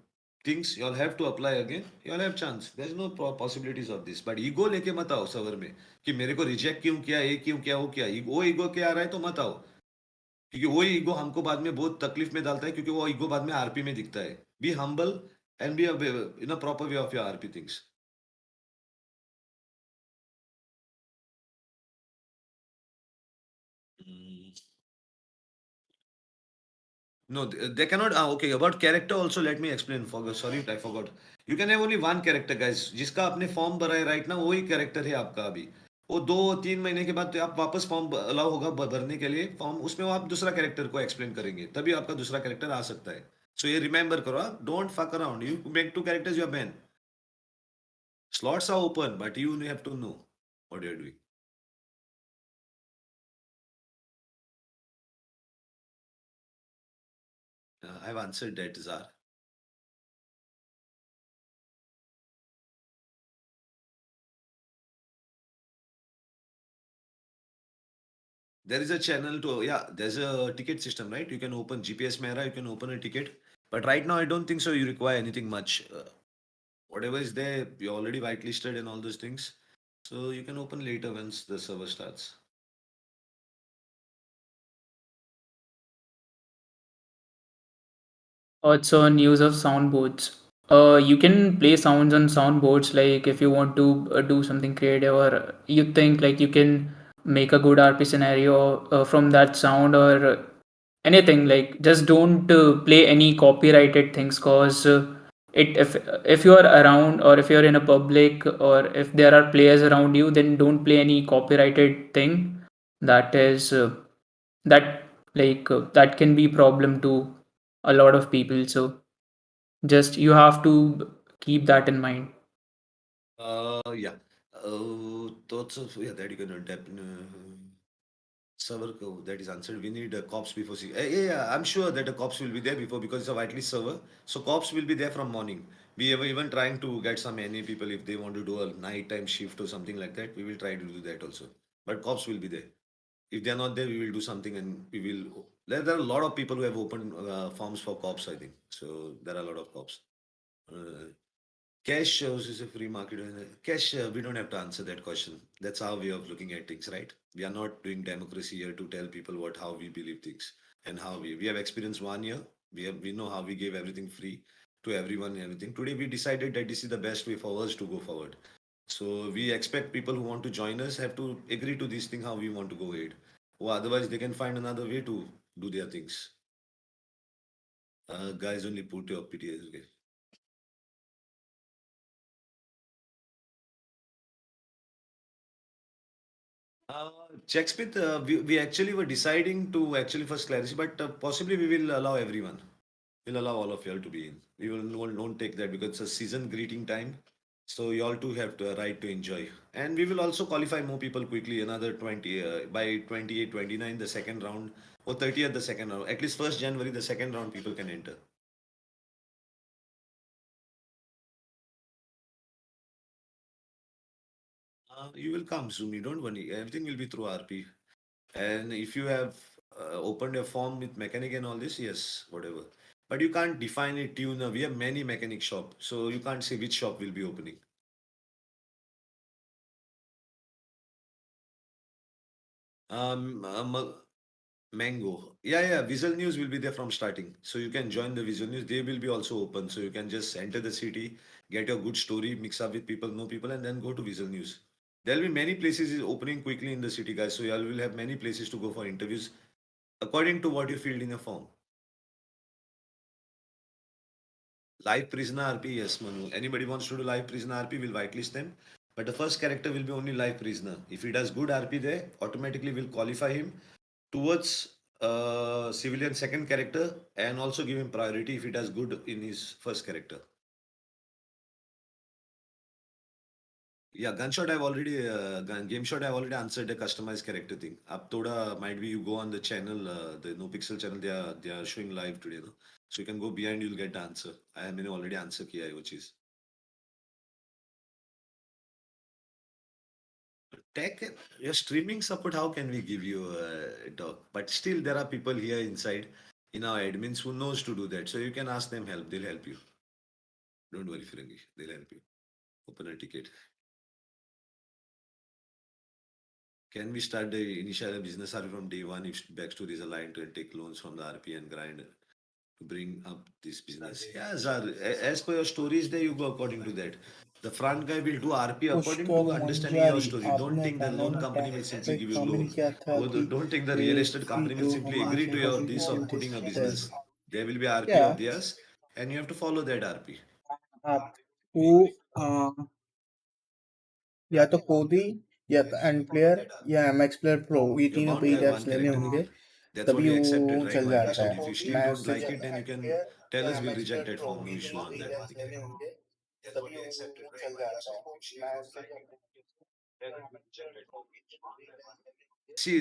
things you all have to apply again. You all have chance. There's no possibilities of this. But ego लेके मत आओ server में कि मेरे को reject क्यों किया, ये क्यों किया, वो किया. वो ईगो के आ रहा है तो मत आओ, क्योंकि वो ईगो हमको बाद में बहुत तकलीफ में डालता है, क्योंकि वो ईगो बाद में आरपी में दिखता है. Be humble and be in a proper way of your RP things. No, they cannot. Okay, about character also, let me explain. Sorry, I forgot. You can have only one character, guys. जिसका आपने form भरा है right ना, वही character है आपका अभी. वो 2-3 महीने के बाद आप वापस फॉर्म अलाउ होगा भरने के लिए फॉर्म, उसमें वो आप दूसरा कैरेक्टर को एक्सप्लेन करेंगे, तभी आपका दूसरा कैरेक्टर आ सकता है. सो ये रिमेंबर करो, don't fuck around. You make 2 characters, you are ban. Slots are open, but you have to know what you're doing. I've answered that, Zar. There is a channel to, yeah, there's a ticket system, right? You can open GPS Mera, you can open a ticket. But right now, I don't think so you require anything much. Whatever is there, you're already whitelisted and all those things. So you can open later once the server starts. Also, on use of soundboards. You can play sounds on soundboards, like if you want to do something creative, or you think like you can make a good RP scenario from that sound, or anything. Like, just don't play any copyrighted things, cause it if you are around, or if you're in a public, or if there are players around you, then don't play any copyrighted thing. That is that that can be problem to a lot of people. So just you have to keep that in mind. Yeah. Thoughts of, yeah, that you can adapt. Server that is answered. We need cops before. Yeah, I'm sure that the cops will be there before, because it's a whitelist server. So cops will be there from morning. We are even trying to get some NA people if they want to do a nighttime shift or something like that. We will try to do that also. But cops will be there. If they are not there, we will do something, and we will. There are a lot of people who have opened forms for cops, I think. So there are a lot of cops. Cash shows is a free market. Cash, we don't have to answer that question. That's our way of looking at things, right? We are not doing democracy here to tell people how we believe things, and how we have experienced 1 year. We know how we gave everything free to everyone and everything. Today we decided that this is the best way for us to go forward. So we expect people who want to join us have to agree to this thing how we want to go ahead. Or otherwise they can find another way to do their things. Guys, only put your PTS. Okay. Checksmith, we actually were deciding to actually first clarify, but possibly we will allow everyone. We'll allow all of y'all to be in. We will don't take that because it's a season greeting time. So you all too have the right to enjoy. And we will also qualify more people quickly, another 20, by 28, 29, the second round, or 30th, the second round. At least 1st January, the second round, people can enter. You will come soon, you don't worry. Everything will be through RP. And if you have opened a form with mechanic and all this, yes, whatever. But you can't define a tuner. We have many mechanic shop, so you can't say which shop will be opening. . Mango. Yeah. Visual News will be there from starting. So you can join the Visual News. They will be also open. So you can just enter the city, get a good story, mix up with people, know people, and then go to Visual News. There will be many places opening quickly in the city, guys. So you all will have many places to go for interviews according to what you filled in your form. Live prisoner RP, yes, Manu. Anybody wants to do live prisoner RP, will whitelist them. But the first character will be only live prisoner. If he does good RP there, automatically will qualify him towards civilian second character and also give him priority if he does good in his first character. Yeah, gunshot I've already game shot I've already answered the customized character thing. Up thoda might be you go on the channel, the NoPixel channel, they are showing live today, no? So you can go behind, you'll get the answer. I have already answer kiya hai wo cheez. Tech, your streaming support, how can we give you a talk? But still, there are people here inside in our admins who knows to do that. So you can ask them help. They'll help you. Don't worry, Firangi. They'll help you. Open a ticket. Can we start the initial business RP from day one if backstory is aligned to take loans from the RP and grind to bring up this business? Yeah, Zar, as per your stories, there you go according to that. The front guy will do RP according to understanding your story. Don't think the loan company will simply give you loans. Don't think the real estate company will simply agree to your this of putting a business. There will be RP of theirs, and you have to follow that RP. आपको या तो कोदी या तो and player या MX player pro ये You're तीनों bound to paid have apps one लेने character. होंगे That's what तभी we वो accepted, right? चल जाता Whitelisted. है If you still मैं don't उससे like it, then you can tell us. We'll reject that form. No issues on that. लेने होंगे तभी वो चल जाता है मैं उससे See,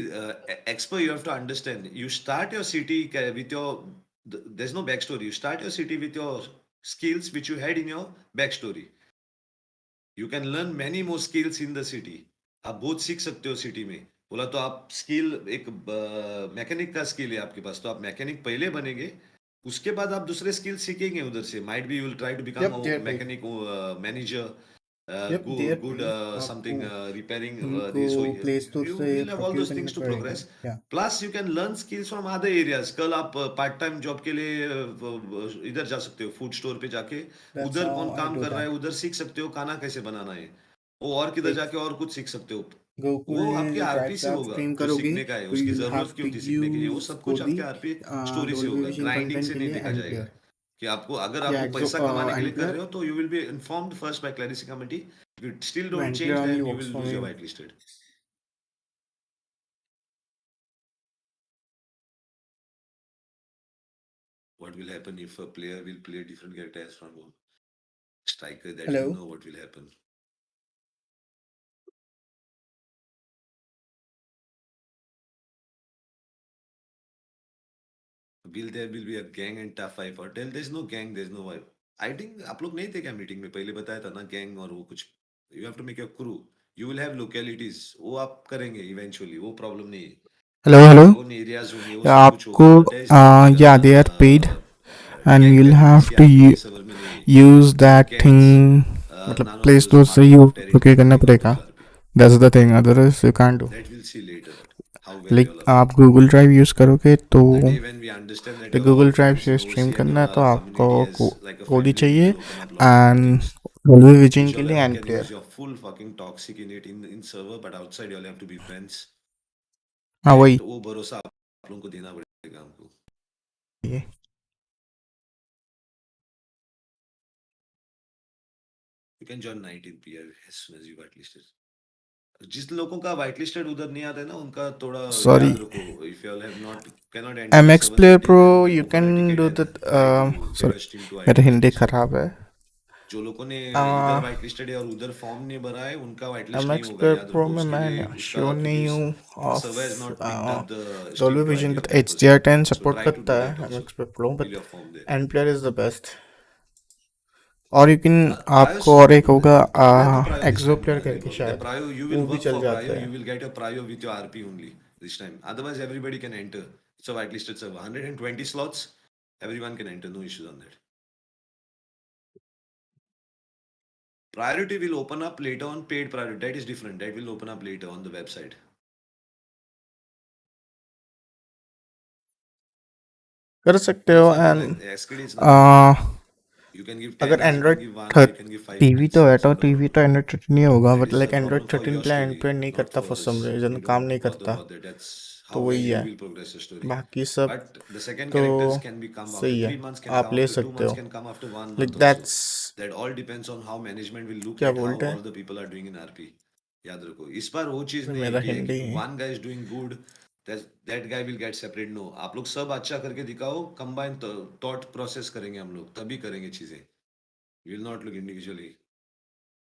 Expo, you have to understand. You start your city with your. There's no backstory. You start your city with your skills which you had in your backstory. You can learn many more skills in the city. आप बहुत सीख सकते हो city में. बोला तो आप skill एक मैकेनिक का स्किल है आपके पास, तो आप मैकेनिक पहले बनेंगे, उसके बाद आप दूसरे स्किल सीखेंगे उधर से. Might be you will try to become Yep, they're paid. Mechanic manager, Yep, they're good paid. something आपको repairing उनको this. So play store you से will have all procure those things करना to पड़ेगा progress. या Plus you can learn skills from other areas. कल आप part time job के लिए इधर जा सकते हो, फूड स्टोर पे जाके that's उधर how कौन I काम do कर रहा है that. उधर सीख सकते हो खाना कैसे बनाना है. वो और किधर If जाके और कुछ सीख सकते हो. गोकुल वो आपके आरपी ट्राइब्स से आप होगा स्ट्रीम जो करोगे सीखने का है, तो उसकी यू विल जरूरत हैव क्यों टू थी सीखने के लिए, वो यूज सब कुछ कोदी आपके आरपी स्टोरी से डोल्बी होगा. विजन ग्राइंडिंग कंटेंट से के नहीं लिए देखा एंड जाएगा प्लेयर कि आपको अगर या आपको पैसा कमाने के एंड लिए कर प्लेयर रहे हो तो you will be informed first by Clarisy committee. If you still don't and player change, only then you works will for lose me. your whitelisted. What will happen if a player will play different characters from a striker, that you Hello. know what will happen. Will be a gang and tough fight or tell there's no gang, there's no vibe. I think आप लोग नहीं थे क्या meeting में, पहले बताया था ना गैंग और वो कुछ. You have to make your crew. You will have localities. वो आप करेंगे eventually, वो प्रॉब्लम नहीं है. Hello. ओन एरियाज होंगे, वो Yeah, सब कुछ आपको होगा. There is nothing yeah, they are paid and gang you'll करके have किसी to आरपी के सर्वर में नहीं है. use No that thing gangs. मतलब None of play those store से marking you of territory, procure करना nothing of पड़ेगा. those RP. That's the thing, otherwise you can't do. That we'll see later. How well Like you all are. आप Google drive use करोगे तो The day when we understand that तो your Google drive friends से know stream see and करना है तो your आपको community as like a कोडी family, we चाहिए will open up lot more and things. Dolby vision Which के all लिए you and can player. use your full fucking toxic in server, but outside you all have to be friends. हाँ वही. That वो भरोसा आप लोगों को देना पड़ेगा हमको. ये You can join 19 PR as soon as you whitelisted. जिस लोगों का whitelisted उधर नहीं आता है ना, उनका थोड़ा Sorry. याद रखो. If you all have not cannot enter the MX server Player 19, Pro then you open can a ticket do and that. try to get Sorry, your stream to मेरा ID हिंदी whitelisted. खराब है. जो लोगों ने इधर white listed है और उधर फॉर्म नहीं भरा है, उनका वाइट लिस्ट नहीं MX होगा, Player याद Pro रखो. में उसके लिए मैं उसका श्योर नहीं हूँ server has of not picked up the Dolby stream to vision ID but of that person. HDR10 so support try to करता डू है that also. MX Player Pro fill but your form there. And player is the best. और you can प्रायो आपको और एक होगा तो प्रायो दिस एक्सो टाइम. प्लेयर करके शायद प्रायो यू वो विल भी वर्क चल फॉर जाता प्रायो, है. You will get your prio with your RP only this time. Otherwise everybody can enter. It's a white listed server, 120 slots, everyone can enter, no issues on that. Priority will open up later on, paid priority. That is different. That will open up later on the website. कर सकते हो It's not and like SKD is nothing. You can give 10, अगर you can Android give 1, or you can give 5 TV minutes. तो है It's तो not a TV problem. तो Android 13 नहीं होगा That but is like a Android problem for 13 your के लिए story, Android नहीं not करता for for us. Some reason We काम don't नहीं bother करता about that. That's तो how वही well you है will progress the story. बाकी सब But the second तो characters can be come after सही है 3 months, can आप come ले after 2 सकते months, हो can come after 1 like month also. That's That all depends on how management will look क्या at how बोलते हैं all the people are doing in RP. याद रखो इस बार वो चीज तो नहीं है मेरा कि Hindi one guy is doing good, that guy will get separate. No, आप लोग सब अच्छा करके दिखाओ, combine thought process करेंगे हम लोग, तभी करेंगे चीजें. We will not look individually.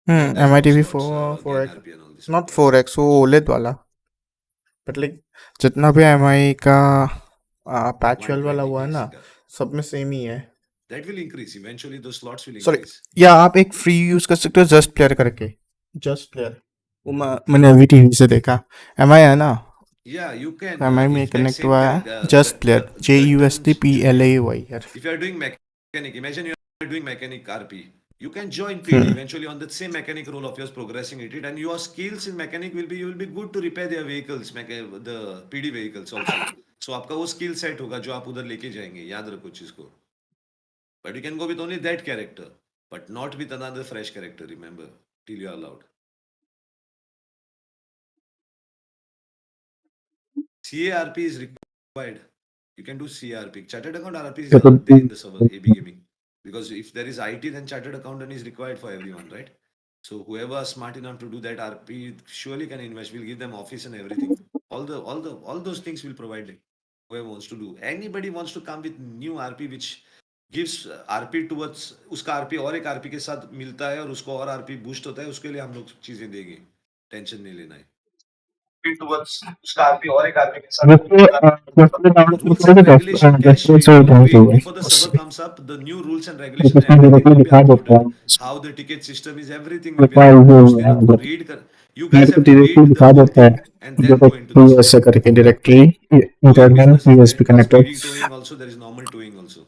That is M I how T V slots, four gang X RP and all this not works. 4x वो ओलेड वाला बट लाइक जितना भी एम आई का पैचुअल वाला हुआ है 120 ना का. सब में सेम ही है That will increase. Eventually, those slots will sorry increase. या आप एक फ्री यूज कर सकते हो जस्ट प्लेयर करके जस्ट प्लेयर वो मैंने अभी टीवी से देखा एम आई है ना Yeah, you can. एम आई में If that कनेक्ट same हुआ है character, जस्ट प्लेयर JUSTPLAY यार if you are doing mechanic, imagine you are doing mechanic RP. You can join PD hmm eventually on that same mechanic role of yours, progressing it, and your skills in mechanic will be, you will be good to repair their vehicles, the PD vehicles also. So आपका वो skill set होगा जो आप उधर लेके जाएंगे, याद रखो चीज को. But you can go with only that character, but not with another fresh character. Remember, till you are allowed. CARP is required. You can do CRP. Chartered account RP is there in the server, AB gaming. Because if there is IT, then chartered accountant is required for everyone, right? So whoever is smart enough to do that RP surely can invest. We'll give them office and everything. All those things will provide them. Whoever wants to do. Anybody wants to come with new RP which gives RP towards उसका RP और एक RP के साथ मिलता है और उसको और RP boost होता है उसके लिए हम लोग चीजें देंगे. टेंशन नहीं लेना है. towards उसका RP और एक RP के साथ Rules and regulation can wait before the server comes up. The new rules and regulation, everything will be uploaded. How the ticket system is, everything will be uploaded. उस दिन आपको read कर. You guys have to read the whole thing and then go into the server. ऐसे करके directly Doing internal business is there. USB Plus connected speedy towing also. There is normal towing also.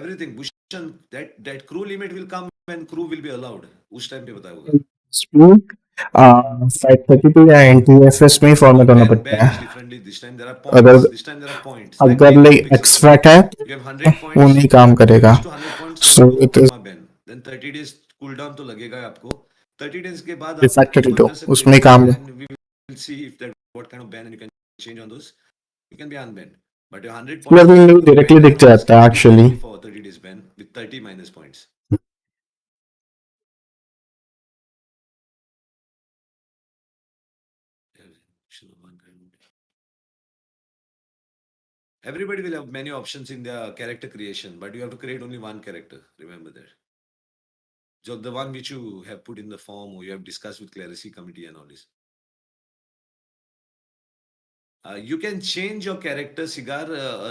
Everything. Bhushan, that crew limit will come when crew will be allowed. उस time पे बताया होगा. Speed 532 या NTFS में ही format होना पड़ता Ban है is differently. This time there are अगर points. This time there are points. Like अगर main like NoPixel server. Extract है You have 100 वो points. नहीं काम You करेगा reach to 100 points, so server it को is perma ban. Then 30 days cooldown तो लगेगा ही आपको. 30 days के बाद आप रिफैक्टरी open तो कर सकते उसमें हैं काम and we will see if that what kind of ban and you can change on those. You can be unbanned. But your 100 points level will में आपको डायरेक्टली reminder दिख होगा जाता है schedule actually only for 30 days ban with 30 minus points. Everybody will have many options in their character creation, but you have to create only one character. Remember that. So the one which you have put in the form or you have discussed with Clerisy committee and all this. You can change your character, Cigar,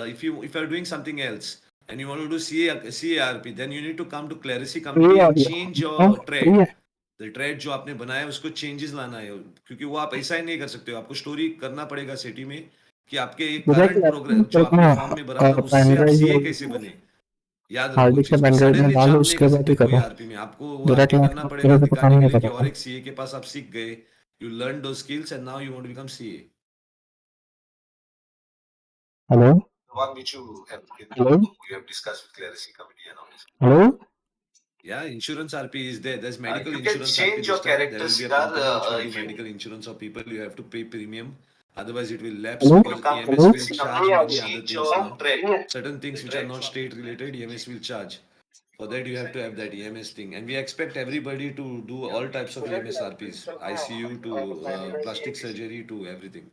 if you are doing something else and you want to do CARP, then you need to come to Clerisy committee and change your trade. The trade जो आपने बनाया उसको changes लाना है क्योंकि वो आप ऐसा ही नहीं कर सकते हो आपको स्टोरी करना पड़ेगा सिटी में कि आपके करंट प्रोग्राम जो आपने फॉर्म में भरा था उससे आप सीए कैसे बने याद रखो हार्ड चीज डिस्क को एंड्रॉइड में सडनली डालो जंप नहीं उसके कर बाद ही सकते कोई करो आरपी में आपको वो डायरेक्ट आरपी लॉन्च करना मत पड़ेगा करो तो पता दिखाने के नहीं लिए कि पता और एक सीए के पास आप सीख गए यू लर्न दो skills and now you want to become CA hello one which you have hello discussed with Clerisy committee and all this. Hello Yeah, insurance RP is there. There's medical you can insurance RP change this your time. There character will be a Cigar company which will do if you medical insurance of people. You have to pay premium. Otherwise, it will lapse hello because come to EMS will this charge company and many other change things your now. trade Certain things which are not state related, EMS will charge. For that, you have to have that EMS thing. And we expect everybody to do all types of EMS RPs, ICU to plastic surgery to everything.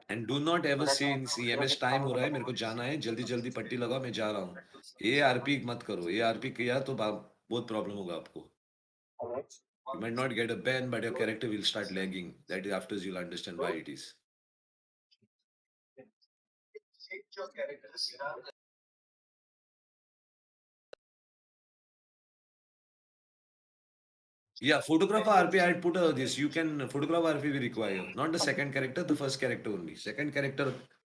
And do not ever say in EMS time हो रहा है मेरे को जाना है जल्दी जल्दी पट्टी लगाओ मैं जा रहा हूँ ये आरपी मत करो ये आरपी किया तो बहुत प्रॉब्लम होगा आपको you might not get a ban but your character will start lagging that is after you'll understand why it is yeah photographer RP I'd put this you can photographer RP we require not the second character the first character only second character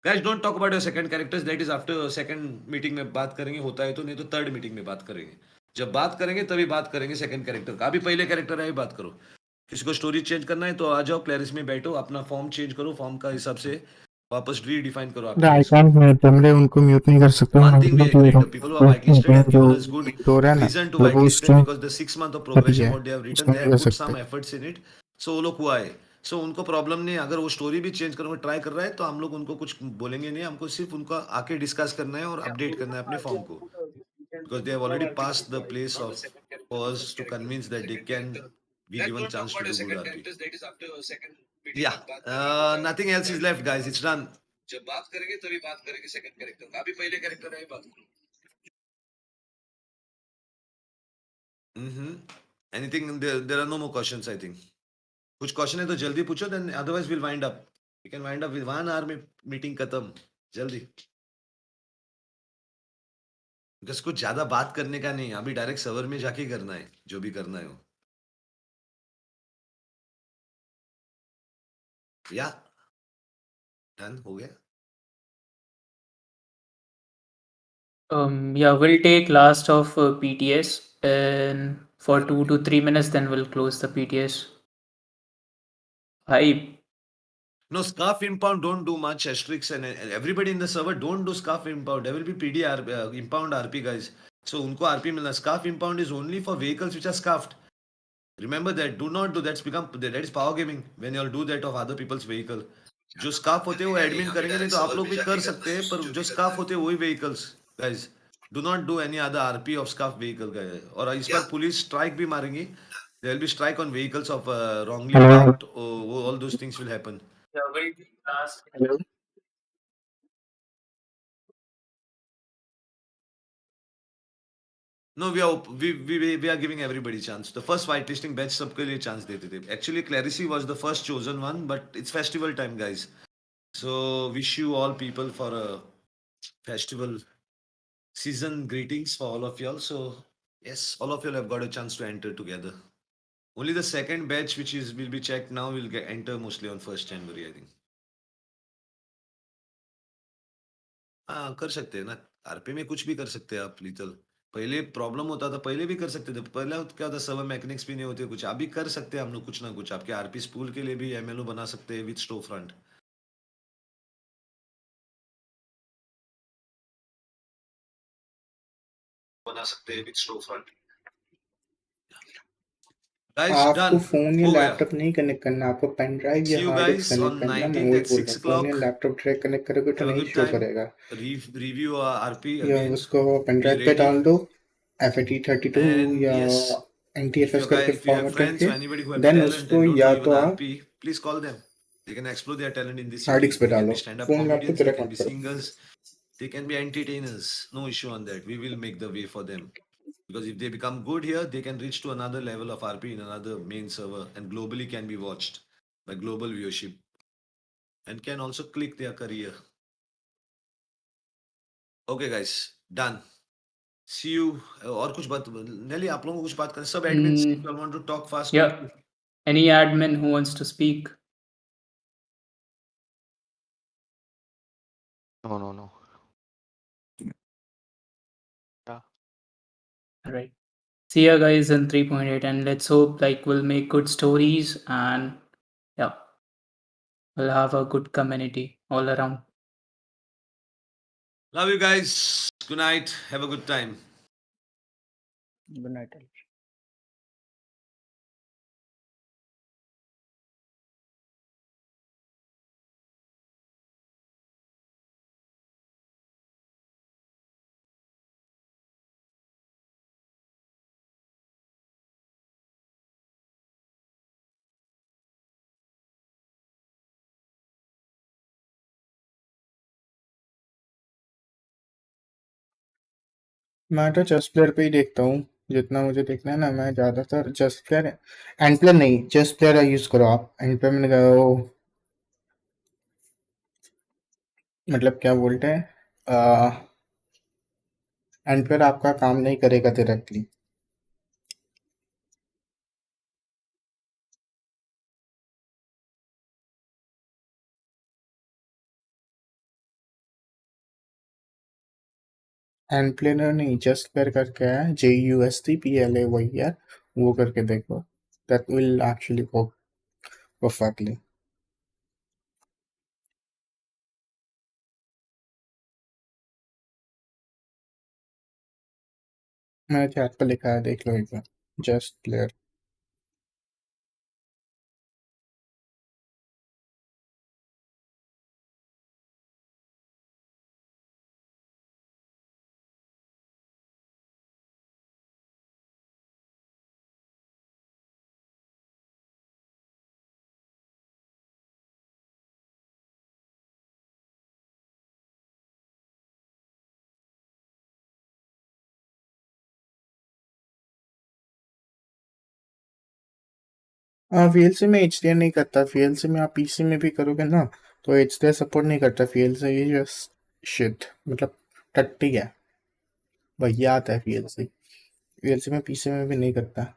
guys don't talk about your second characters that is after second meeting में बात करेंगे होता है तो नहीं तो third meeting में बात करेंगे जब बात करेंगे तभी बात करेंगे सेकंड कैरेक्टर का अभी पहले कैरेक्टर है बात करो किसी को स्टोरी चेंज करना है तो आ जाओ क्लैरिस में बैठो अपना फॉर्म चेंज करो फॉर्म का हिसाब से वापस रीडिफाइन करो आपके आई केस को. कांट म्यूट them रे, उनको म्यूट नहीं कर सकता One मैं thing we बोल agreed, रहा the people who are whitelisted have जो given us good हो रहा है ना reason to मतलब वो whitelisted string because the 6 month of अभी progression है what they have written, उसमें they नहीं have कर put some सकते. efforts in it. So वो लोग हुआ है. So उनको प्रॉब्लम नहीं है. अगर वो स्टोरी भी चेंज करने ट्राई कर रहा है तो हम लोग उनको कुछ बोलेंगे नहीं. हमको सिर्फ उनका आके डिस्कस करना है और अपडेट करना है अपने फॉर्म को. Because they have already passed the place of for us to convince that they can be given chance to do good RP. Yeah. Nothing else is left, guys. It's done. जब बात करेंगे तभी बात करेंगे second character. अभी पहले character है बात. Anything? There are no more questions, I think. कुछ क्वेश्चन है तो जल्दी पूछो, then otherwise we'll wind up. We can wind up with 1 hour में मीटिंग खत्म. जल्दी. Because कुछ ज्यादा बात करने का नहीं है. अभी डायरेक्ट सर्वर में जाके करना है जो भी करना है वो. Yeah. Done. हो गया. Yeah, we'll take last of PTS and for 2 to 3 minutes, then we'll close the PTS. Hype. No, scarf impound don't do much asterisks and everybody in the server don't do scarf impound. There will be PDR impound RP guys. So उनको RP मिलना. Scarf impound is only for vehicles which are scarfed. Remember that. Do not do that is power gaming when you all do that of other people's vehicle. जो scarf होते हैं वो admin करेंगे नहीं तो आप लोग भी कर सकते हैं पर जो स्काफ होते हैं वही vehicles guys do not do any other RP of scuff vehicle guys और इस बार पुलिस स्ट्राइक भी मारेंगी there will be strike on vehicles of wrongly hello parked all those things will happen Yeah, we'll take last. Hello No, we are giving everybody chance. The first whitelisting batch सबके लिए chance देते थे. Actually, Clarice was the first chosen one, but it's festival time, guys. So wish you all people for a festival season greetings for all of y'all. So yes, all of y'all have got a chance to enter together. Only the second batch, which is will be checked now, will get enter mostly on 1st January, I think. हाँ कर सकते हैं ना RP में कुछ भी कर सकते हैं आप लिटल पहले प्रॉब्लम होता था पहले भी कर सकते थे पहले क्या होता सर्वर मैकेनिक्स भी नहीं होते कुछ अभी कर सकते हैं हम लोग कुछ ना कुछ आपके आरपी स्पूल के लिए भी एमएलओ बना सकते हैं विद स्टोर फ्रंट बना सकते हैं विद स्टोर फ्रंट गाइस आपको डन फोन या हो गया लैपटॉप नहीं कनेक्ट करना, आपको पेन ड्राइव सी या you hard disk guys connect on करना. मैं 19th वही at बोल 6 रहा हूँ, फोन या o'clock लैपटॉप डायरेक्ट कनेक्ट करोगे तो हैव अ नहीं गुड शो टाइम करेगा. रिव्यू आरपी या अगेन उसको पेन बी ड्राइव पे रेडी डाल दो FAT32 and या yes if NTFS your guy करके if you have format friends करके or anybody who have then talent उसको and don't या know even तो आप RP, please call them. They can explore their talent in this hard city. Disk पे They can डालो. be stand-up phone laptop comedians, they direct can मत be करो. singers, they can be entertainers. No issue on that. We will make the way for them. Because if they become good here, they can reach to another level of RP in another main server and globally can be watched by global viewership and can also click their career. Okay guys, done. See you. और कुछ बात नेली आप लोगों को कुछ बात करना सब admins if you all want to talk fast Yeah. Any admin who wants to speak? No. Yeah. All right. See ya guys in 3.8 and let's hope like we'll make good stories and yeah, we'll have a good community all around. love you guys good night have a good time good night. मैं तो just player पे ही देखता हूँ जितना मुझे देखना है ना. मैं ज़्यादातर जस्ट प्लेयर एंड प्लेयर नहीं जस्ट प्लेयर यूज़ करो आप. एंड प्लेयर में वो मतलब क्या बोलते हैं एंड प्लेयर आपका काम नहीं करेगा डायरेक्टली. एंड प्लेयर नहीं जस्ट प्लेयर करके है JUSTPLA वही है वो करके देखो. That will actually work perfectly. मैंने चैट पे लिखा है, देख लो एक बार। Just player. हाँ, VLC में HDR नहीं करता। VLC में आप PC में भी करोगे ना तो HDR सपोर्ट नहीं करता। VLC ये जस्ट शिट, मतलब टट्टी है, वही आता है VLC। VLC में PC में भी नहीं करता।